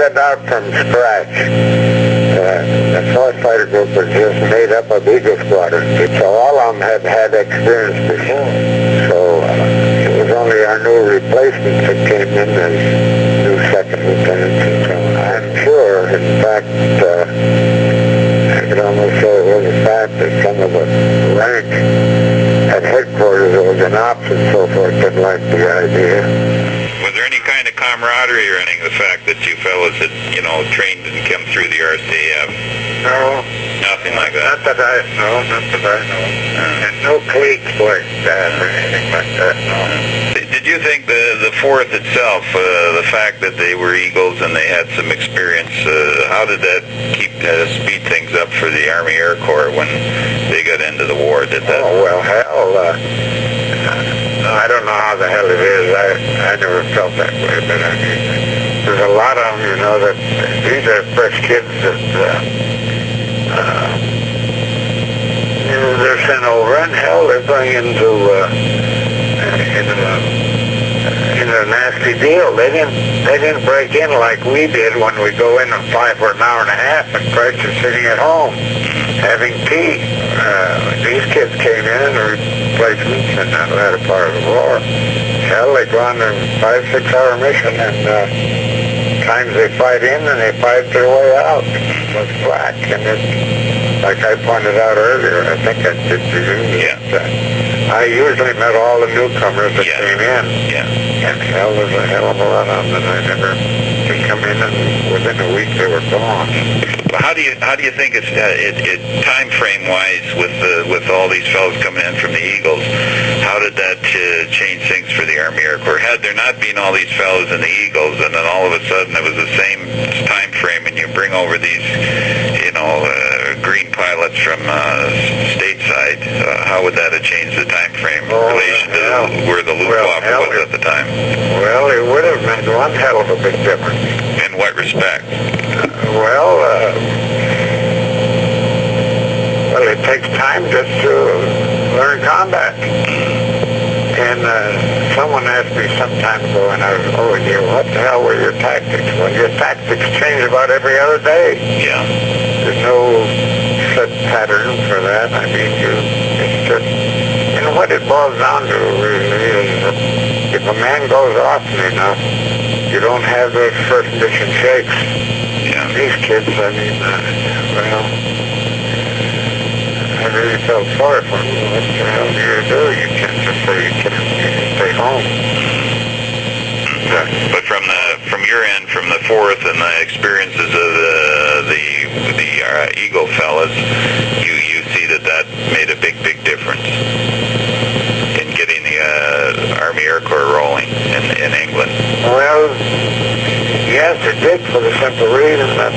started out from scratch. The 4th Fighter Group was just made up of Eagle Squadron. So all of them had had experience before. So it was only our new replacements that came in as new second lieutenants and so on. I'm sure, in fact, I could almost say it was a fact that some of the rank at headquarters that was in ops and so forth didn't like the idea. Was there any kind of camaraderie or anything, the fact that you fellas had, trained and come through the RCF? No. Nothing like that? Not that I know. And no cliques like that or anything like that, no. Did you think the 4th itself, the fact that they were Eagles and they had some experience, how did that speed things up for the Army Air Corps when they got into the war? Did that? Oh, well, hell, I don't know how the hell it is. I never felt that way, but I mean, there's a lot of them, that these are fresh kids that, they're sent over, and hell, they're going into a nasty deal. They didn't break in like we did when we go in and fly for an hour and a half and practice sitting at home having tea. These kids came in and replacements in that latter part of the war. Hell, they go on a 5-6 hour mission, and times they fight in and they fight their way out. It was black, and like I pointed out earlier, I think I did to you. Yeah. I usually met all the newcomers that came in. Yeah. And hell, there's a hell of a lot of them that I never could come in, and within a week they were gone. Well, how do you think it's time frame wise with all these fellows coming in from the Eagles? How did that change things for the Army Air Corps? Had there not been all these fellows in the Eagles, and then all of a sudden it was the same time frame, and you bring over these, green pilots from stateside, how would that have changed the time frame in relation to where the Luftwaffe was at the time? Well, it would have made one hell of a big difference. In what respect? Well, it takes time just to learn combat. And someone asked me some time ago, and I was, what the hell were your tactics? Well, your tactics change about every other day. Yeah. There's no set pattern for that. I mean, it's just, what it boils down to really is if a man goes often enough, you don't have those first edition shakes. Yeah. These kids, I mean, I really felt sorry for them. What the hell do you do? You can't just say you can't stay home. But from your end, from the 4th and the experiences of the Eagle fellas, you see that made a big difference in getting the Army Air Corps rolling in England. Well, yes, it did, for the simple reason that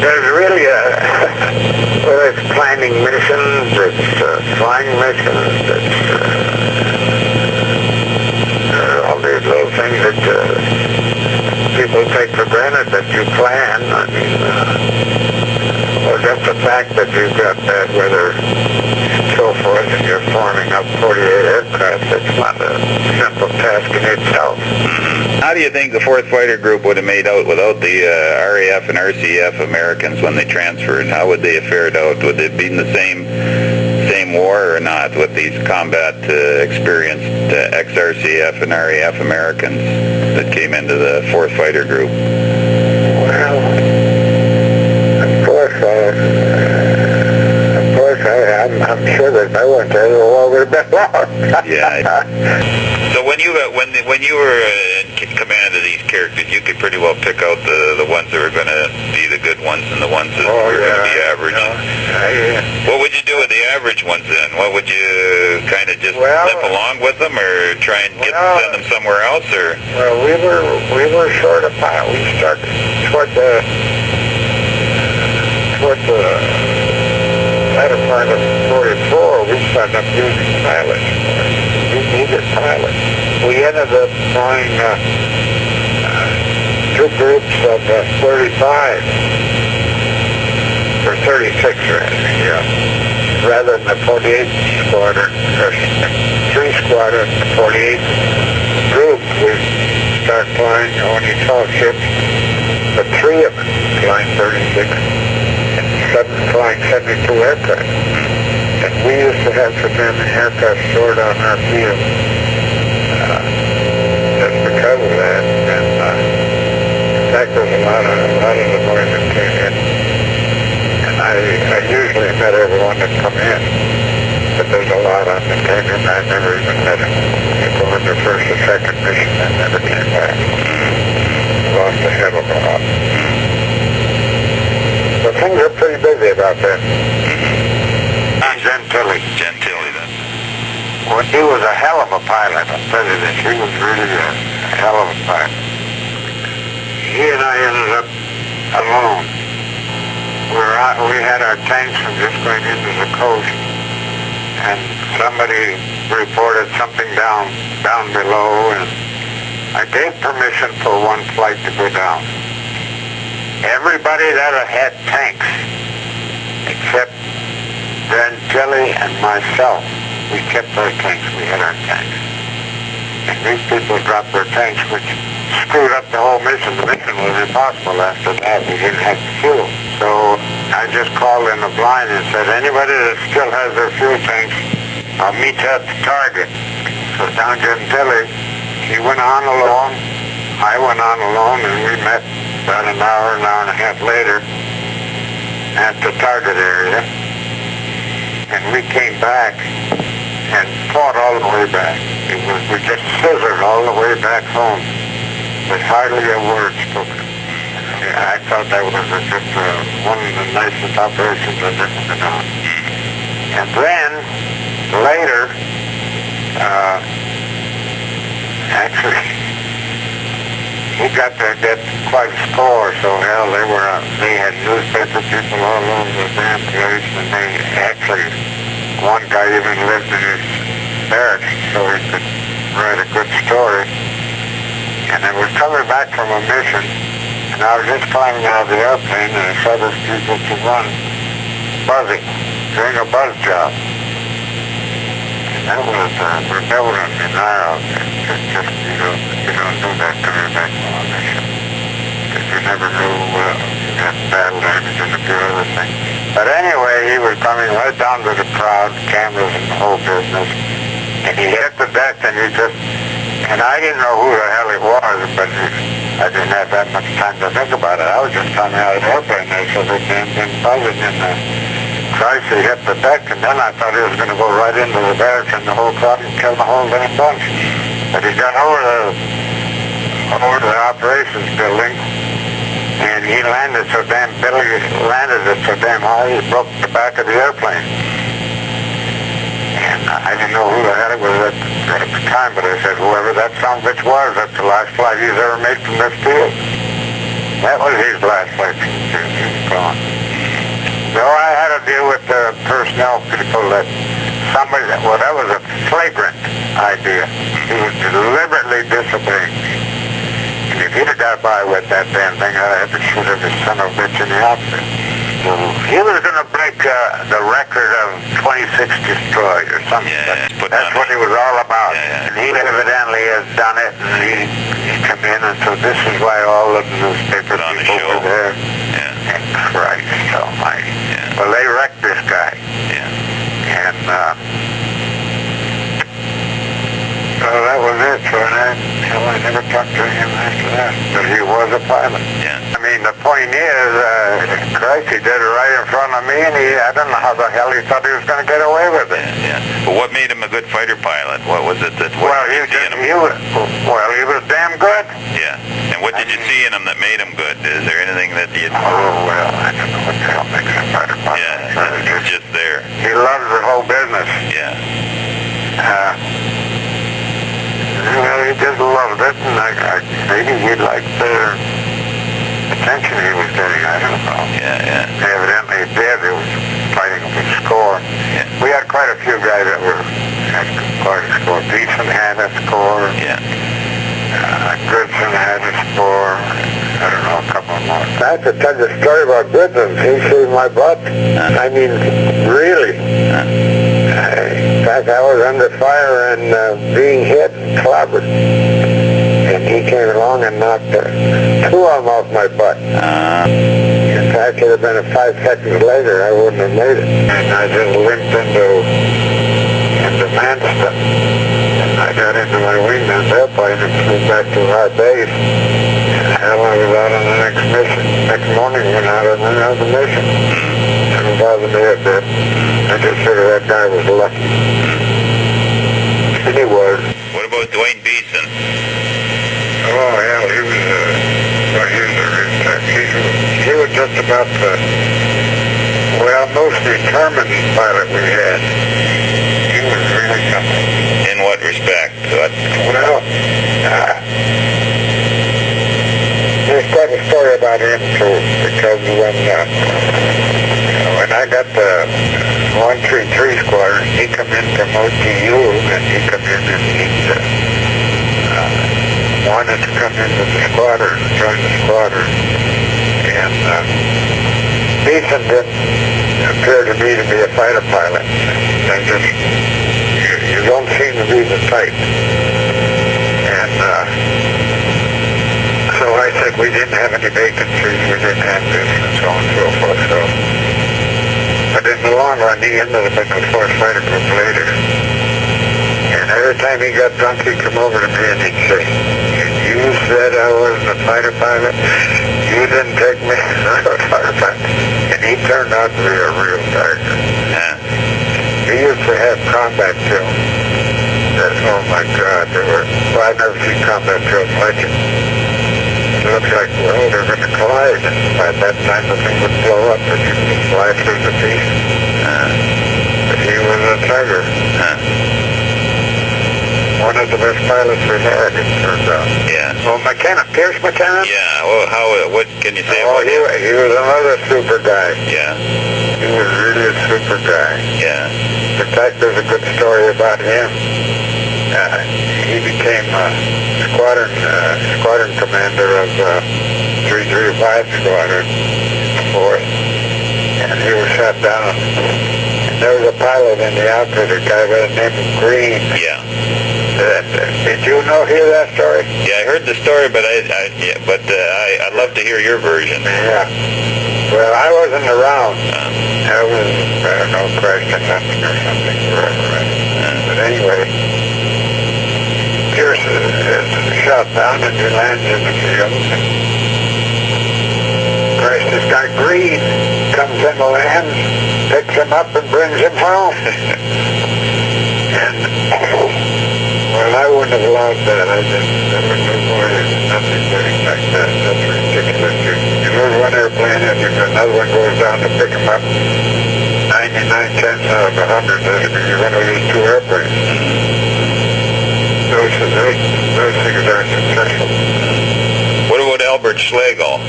there's really whether it's planning missions, it's flying missions, it's all these little things that people take for granted that you plan. I mean, or just the fact that you've got bad weather and so forth, and you're forming up 48 aircraft, it's not a simple task in itself. How do you think the 4th Fighter Group would have made out without the RAF and RCF Americans when they transferred? How would they have fared out? Would it have been the same war or not with these combat experienced ex-RCF and RAF Americans that came into the 4th Fighter Group? Well, of course, I'm sure that if I went there, the war would have been lost. Yeah. So when you were in command of these characters, you could pretty well pick out the ones that were going to be the good ones and the ones that were going to be average. What would you do with the average ones then? What would you kind of just limp along with them, or try and send them somewhere else, or? Well, we were short of pilots. We started toward the latter part of 44. We started up using pilots. We needed pilots. We ended up flying two groups of 35 or 36 rather than the 48th squadron, or 3 squadron, the 48th group. We start flying when he saw ships, the three of them flying 36 and flying 72 aircraft. And we used to have so many aircraft stored on our field just because of that. And in fact, there's a lot of the boys that came in. And I usually met everyone that come in. But there's a lot on the tape, and I never even met them. They go on their first or second mission and never came back. Lost a hell of a lot. So things are pretty busy about that. Gentili, then. Well, he was a hell of a pilot, I'll tell you this. He was really a hell of a pilot. He and I ended up alone. We had our tanks from just going into the coast, and somebody reported something down below, and I gave permission for one flight to go down. Everybody that had tanks, except Gentili and myself, we kept our tanks. We had our tanks. And these people dropped their tanks, which screwed up the whole mission. The mission was impossible after that. We didn't have fuel. So I just called in the blind and said, anybody that still has their fuel tanks, I'll meet you at the target. So down Gentili, he went on alone, I went on alone, and we met about an hour and a half later at the target area. And we came back and fought all the way back. We just scissored all the way back home with hardly a word spoken. Yeah, I thought that was just one of the nicest operations I've ever been on. And then, later, actually, he got to get quite a score, so hell, they had newspaper people all over the damn place, and they actually, one guy even lived in his barracks so he could write a good story. And I was coming back from a mission, and I was just climbing out of the airplane, and I saw those people to run, buzzing, doing a buzz job. And that was rebellion in Ireland. Just, you don't do that coming back from a mission. Because you never knew you had battle damage and a few other things. But anyway, he was coming right down to the crowd, cameras and the whole business. And he hit the deck, and he just, and I didn't know who the hell he was, but I didn't have that much time to think about it. I was just coming out of the airplane, and so they damn thing buzzing in the Christ, he hit the deck, and then I thought he was going to go right into the barracks and the whole crowd and kill the whole damn bunch. But he got over to the operations building, and he landed so damn, Billy landed it so damn high, he broke the back of the airplane. And I didn't know who the hell it was at the time, but I said, whoever that son of a bitch was, that's the last flight he's ever made from this field. That was his last flight from the field. He was gone. So I had to deal with the personnel people that that was a flagrant idea. He was deliberately disobeying me. And if he'd have got by with that damn thing, I'd have to shoot every son of a bitch in the outfit. So he was going to break the record of 26 destroyed or something. Yeah, that's what he was all about. Yeah. And he evidently has done it, and he come in, and so this is why all of the newspaper people were there. Yeah. And Christ almighty. Yeah. Well, they wrecked this guy. Yeah. And so that was it. So I never talked to him after that. But he was a pilot. Yeah. I mean, the point is, Christ, he did it right in front of me, and I don't know how the hell he thought he was going to get away with it. Yeah. But what made him a good fighter pilot? What was it that... He was damn good. Yeah. And what did you see in him that made him good? Is there anything that you... Oh, well, I don't know what the hell makes a fighter pilot. Yeah, it's just there. He loves the whole business. Yeah. He just loved it, and maybe he liked the attention he was getting. I don't know. Yeah. Evidently he did. He was fighting for score. Yeah. We had quite a few guys that had quite a score. Beeson had a score. Yeah. Goodson had a score. I don't know, a couple more. I have to tell you a story about Goodson. He saved my butt. I mean, really. In fact, I was under fire and being hit, clobbered. And he came along and knocked two of them off my butt. In fact, it would have been 5 seconds later, I wouldn't have made it. And I just limped into Manston. And I got into my wingman's airplane and flew back to our base. And hell, I was out on the next mission. Next morning, went out on another mission. Never bothered me a bit. I just figured that guy was lucky. And he was. What about Dwayne Beeson? Oh, hell, he was just about the, most determined pilot we had. He was really something. In what respect? Well, there's quite a story about him, too, because when I got the 133 squadron, he come in from OTU, and he come in and he wanted to come into the squadron, join the squadron, and Beeson didn't appear to me to be a fighter pilot. You don't seem to be the type. And so I said we didn't have any vacancies, we didn't have this, and so on and so forth. So, but in the long run, he ended up in the 4th Fighter Group later. And every time he got drunk, he'd come over to me and he'd say, "You said I wasn't a fighter pilot. You didn't take me as a fighter pilot." And he turned out to be a real tiger. Yeah. He used to have combat films that, oh my God, well, I've never seen combat films like it. It looks like, well, they're going to collide. By that time, the thing would blow up and you would fly through the piece. But he was a tiger. One of the best pilots we had, it turns out. Yeah. Well, McKenna, Pierce McKenna? Yeah, well, what can you say about him? He was another super guy. Yeah. He was really a super guy. Yeah. In fact, there's a good story about him. He became squadron commander of 335 Squadron, 4th, and he was shot down. And there was a pilot in the outfit, a guy by the name of Green. Yeah. Did you hear that story? Yeah, I heard the story, but I'd love to hear your version. Yeah. Well, I wasn't around. I was, I don't know, crashed in something or something. But anyway, Pierce is shot down and he lands in the field. Christ, this guy Green comes in the land, picks him up and brings him home. And well, I wouldn't have allowed that. I never knew more than nothing doing like that. That's ridiculous. You lose one airplane and another one goes down to pick them up. 99 cents out of 100, you're going to lose 2 airplanes. Those things aren't successful. What about Albert Schlegel?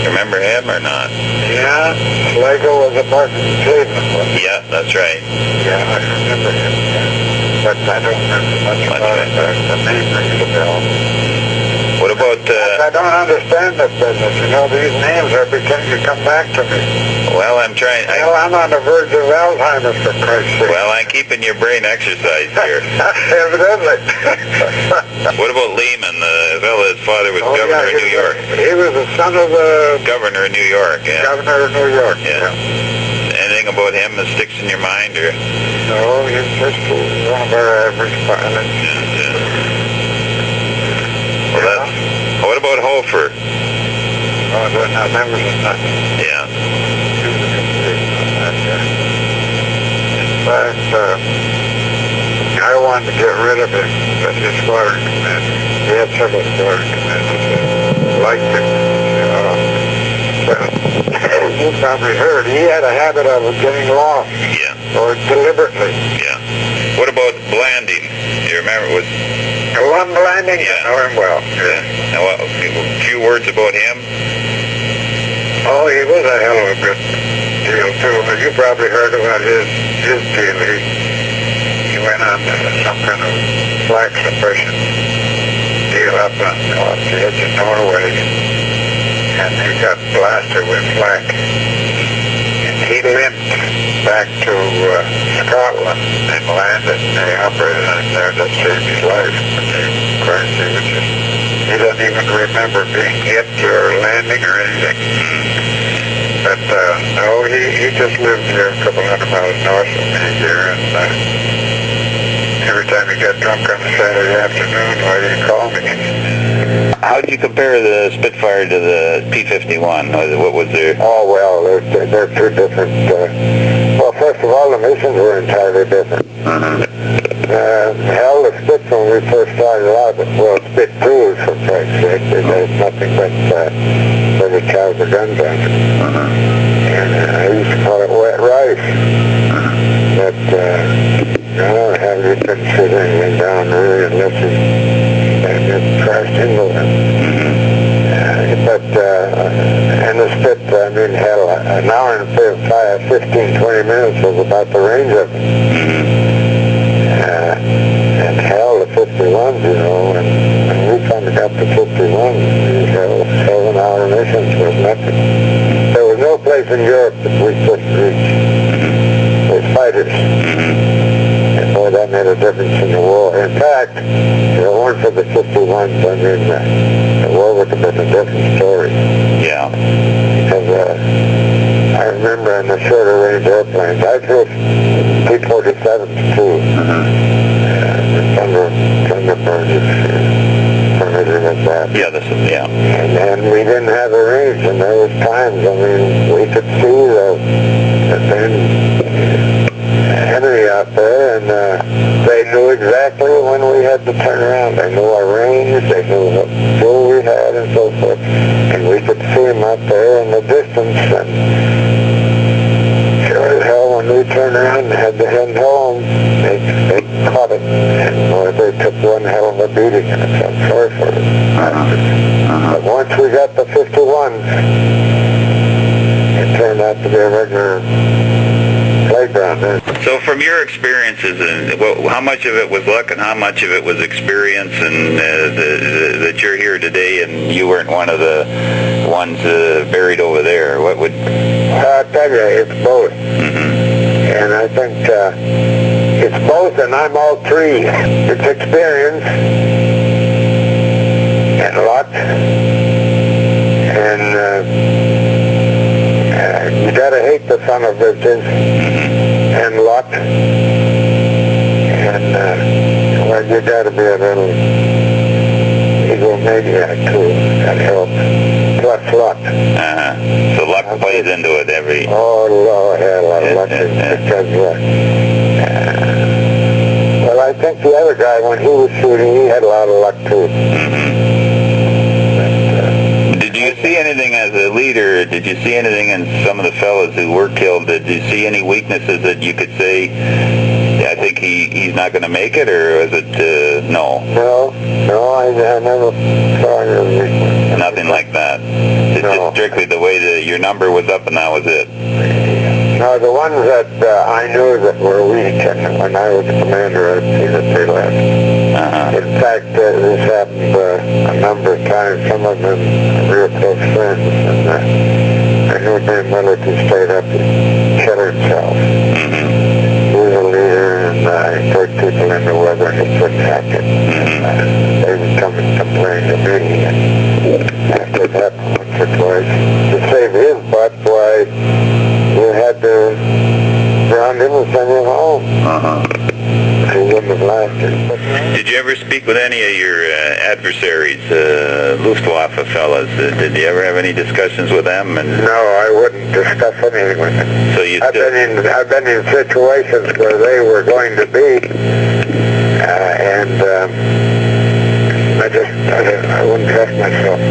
Remember him or not? Yeah, Schlegel was a Martin Cleveland, wasn't he? Yeah, that's right. Yeah, I remember him. But I don't remember much about it. The name rings a bell. What about... I don't understand this business. These names are beginning to come back to me. Well, I'm trying... Well, I'm on the verge of Alzheimer's, for Christ's sake. Well, I'm keeping your brain exercised here. Evidently. What about Lehman? The fellow, his father was governor of New York. He was the son of the... Governor of New York, yeah. Governor of New York, yeah. Anything about him that sticks in your mind, or... No, he's just one of our average pilots. Well, that's... What about Hofer? Oh, that was a nut. Yeah. He was a complete nut, yeah. In fact, I wanted to get rid of him as his squadron commander. He had several squadron commanders that liked him, Well, you probably heard, he had a habit of getting lost. Yeah. Or deliberately. Yeah. What about Blanding? You remember with... One Blanding? Yeah. I know him well. Yeah. Now, a few words about him? Oh, he was a hell of a good deal, too. But you probably heard about his deal. He went on some kind of flak suppression deal up off the edge of Norway. And he got blasted with flak. And he he limped back to Scotland and landed. They operated on him there. That saved his life. Of course, he doesn't even remember being hit or landing or anything. But no, he just lived here a couple hundred miles north of me here, and every time he got drunk on a Saturday afternoon, why did he call me? How would you compare the Spitfire to the P-51? What was there? Oh, well, they're two different. Well, first of all, the missions were entirely different. Hell, the Spits, when we first started out, well, Spit 2s, for Christ's sake, there's nothing but heavy caliber guns on it. And I used to call it wet rice. But, no, have you considered anything down there unless you crashed into it. And the Spit, I mean, hell, an hour and 15, 20 minutes was about the range of it. And hell, the 51s, you know, and when we finally got the 51s, these 7-hour missions was nothing. There was no place in Europe that we couldn't reach with fighters. And boy, that made a difference in the war. In fact, if it weren't for the 51s, I mean, the war would have been a different story. Yeah. Because I remember in the shorter range airplanes, I flew P-47s too. Thunderbirds, something like that. Yeah, And we didn't have a range, and there was times, I mean, we could see the enemy out there, and they knew exactly when we had to turn around. They knew our range, they knew what fuel we had, and so forth. And we could see them out there in the distance, and sure as hell, when we turned around and had to head home, they caught it. And boy, they took one hell of a beating, and I felt sorry for them. But once we got the 51s, it turned out to be a regular playground. So from your experiences, how much of it was luck and how much of it was experience, and that you're here today and you weren't one of the ones buried over there? What would... I'll tell you, it's both. And I think it's both, and I'm all three. It's experience and luck, and you gotta hate the son of bitches, and luck, and well, you gotta be a little egomaniac too. That helps. Plus luck. So luck plays into it every... Oh, Lord, I had a lot of luck because, well, I think the other guy, when he was shooting, he had a lot of luck too. Did you see anything as a leader? Did you see anything in some of the fellows who were killed? Did you see any weaknesses that you could say, I think he's not going to make it, or was it no? No, I never saw any weakness. Nothing like that? It's just strictly the way that your number was up and that was it? No, the ones that I knew that were weak, and when I was commander, I'd see that they left. In fact, this happened a number of times. Some of them real close friends, and I knew Dan Milliken stayed up and killed himself. He was a leader, and he put people in the weather, and he couldn't hack it. And they would come and complain to me, and after that, once or twice, to save his butt, why, you had to ground him and send him home. He wouldn't have lasted. Did you ever speak with any of your adversaries, Luftwaffe fellas? Did you ever have any discussions with them? And no, I wouldn't discuss anything with them. So you I've been in situations where they were going to be, and I wouldn't trust myself.